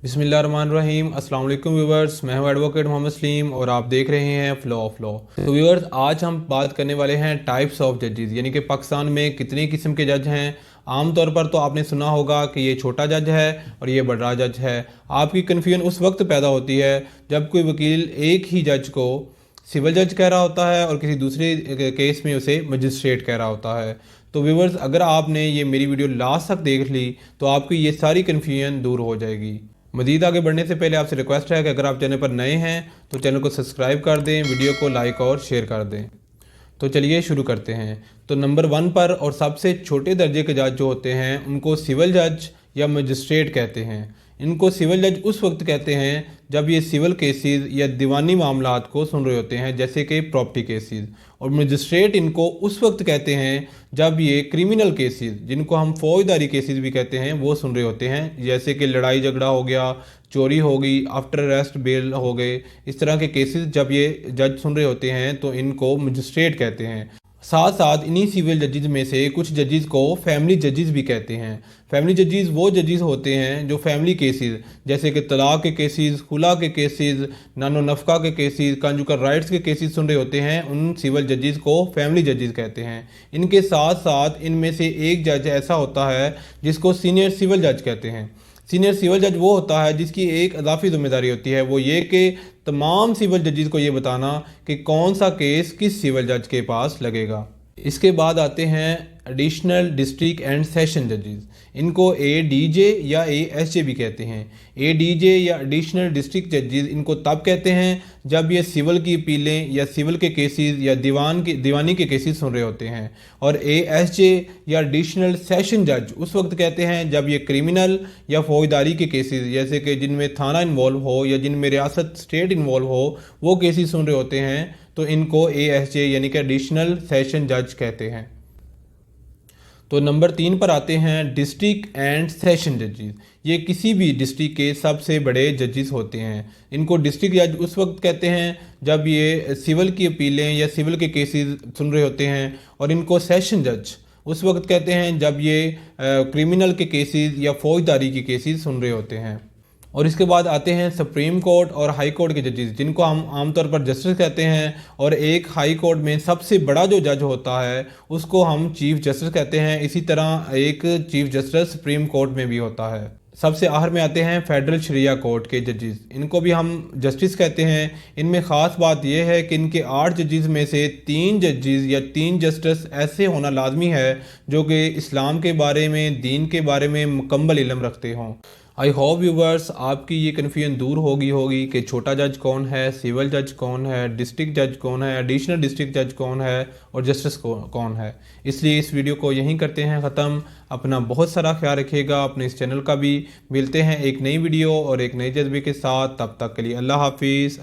बिस्मिल्लाहिर्रहमानिर्रहीम। अस्सलाम वालेकुम व्यूवर्स, मैं हूं एडवोकेट मोहम्मद सलीम और आप देख रहे हैं फ्लो ऑफ लॉ। तो व्यूवर्स, आज हम बात करने वाले हैं टाइप्स ऑफ जजेस, यानी कि पाकिस्तान में कितने किस्म के जज हैं। आमतौर पर तो आपने सुना होगा कि ये छोटा जज है और ये बड़ा जज है। आपकी कन्फ्यूजन उस वक्त पैदा होती है जब कोई वकील एक ही जज को सिविल जज कह रहा होता है और किसी दूसरे केस में उसे मजिस्ट्रेट कह रहा होता है। तो व्यूवर्स, अगर आपने ये मेरी वीडियो लास्ट तक देख ली तो आपकी ये सारी कन्फ्यूजन दूर हो जाएगी। मज़ीद आगे बढ़ने से पहले आपसे रिक्वेस्ट है कि अगर आप चैनल पर नए हैं तो चैनल को सब्सक्राइब कर दें, वीडियो को लाइक और शेयर कर दें। तो चलिए शुरू करते हैं। तो नंबर 1 पर और सबसे छोटे दर्जे के जज जो होते हैं उनको सिविल जज या मजिस्ट्रेट कहते हैं। इनको सिविल जज उस वक्त कहते हैं जब ये सिविल केसेस या दीवानी मामलात को सुन रहे होते हैं, जैसे कि प्रॉपर्टी केसेस। और मजिस्ट्रेट इनको उस वक्त कहते हैं जब ये क्रिमिनल केसेस, जिनको हम फौजदारी केसेस भी कहते हैं, वो सुन रहे होते हैं, जैसे कि लड़ाई झगड़ा हो गया, चोरी हो गई, आफ्टर अरेस्ट बेल हो गए। इस तरह के केसेस जब ये जज सुन रहे होते हैं तो इनको मजिस्ट्रेट कहते हैं। साथ साथ इन्हीं सिविल जजेस में से कुछ जजेस को फैमिली जजेस भी कहते हैं। फैमिली जजेस वो जजेस होते हैं जो फैमिली केसेस, जैसे कि तलाक के केसेस, खुला के केसेस, नानो नफका के केसेस, कंजुगल राइट्स के केसेस सुन रहे होते हैं, उन सिविल जजेस को फैमिली जजेस कहते हैं। इनके साथ साथ इनमें से एक जज ऐसा होता है जिसको सीनियर सिविल जज कहते हैं। सीनियर सिविल जज वो होता है जिसकी एक अदाफी जिम्मेदारी होती है, वो ये कि तमाम सिविल जजेस को ये बताना कि कौन सा केस किस सिविल जज के पास लगेगा। इसके बाद आते हैं एडिशनल डिस्ट्रिक्ट एंड सेशन जजेस। इनको ADJ या ASJ भी कहते हैं। ADJ या एडिशनल डिस्ट्रिक्ट जजेस इनको तब कहते हैं जब ये सिविल की अपीलें या सिविल के केसेस या दीवानी के केसेस सुन रहे होते हैं। और ASJ या एडिशनल सेशन जज उस वक्त कहते हैं जब ये क्रिमिनल या फौजदारी के केसेस, जैसे कि जिनमें थाना इन्वॉल्व हो या जिनमें रियासत स्टेट इन्वॉल्व हो, वो केसेस सुन रहे होते हैं, तो इनको ASJ यानी कि एडिशनल सेशन जज कहते हैं। तो नंबर 3 पर आते हैं डिस्ट्रिक्ट एंड सेशन जजेस। ये किसी भी डिस्ट्रिक्ट के सबसे बड़े जजेस होते हैं। इनको डिस्ट्रिक्ट जज उस वक्त कहते हैं जब ये सिविल की अपीलें या सिविल के केसेस सुन रहे होते हैं। और इनको सेशन जज उस वक्त कहते हैं जब ये क्रिमिनल के केसेस या फौजदारी के केसेस सुन रहे होते हैं। और इसके बाद आते हैं सुप्रीम कोर्ट और हाई कोर्ट के जजेस, जिनको हम आमतौर पर जस्टिस कहते हैं। और एक हाई कोर्ट में सबसे बड़ा जो जज होता है उसको हम चीफ जस्टिस कहते हैं। इसी तरह एक चीफ जस्टिस सुप्रीम कोर्ट में भी होता है। सबसे आखिर में आते हैं फेडरल शरिया कोर्ट के जजेस। इनको भी हम जस्टिस कहते हैं। इनमें ख़ास बात यह है कि इनके 8 जजेस में से 3 जजेस या 3 जस्टिस ऐसे होना लाजमी है जो कि इस्लाम के बारे में, दीन के बारे में मुकम्मल इल्म रखते हों। आई होप व्यूवर्स, आपकी ये कन्फ्यूजन दूर होगी कि छोटा जज कौन है, सिविल जज कौन है, डिस्ट्रिक्ट जज कौन है, एडिशनल डिस्ट्रिक्ट जज कौन है और जस्टिस कौन है। इसलिए इस वीडियो को यहीं करते हैं ख़त्म। अपना बहुत सारा ख्याल रखिएगा, अपने इस चैनल का भी। मिलते हैं एक नई वीडियो और एक नए जज्बे के साथ। तब तक के लिए अल्लाह हाफिज़।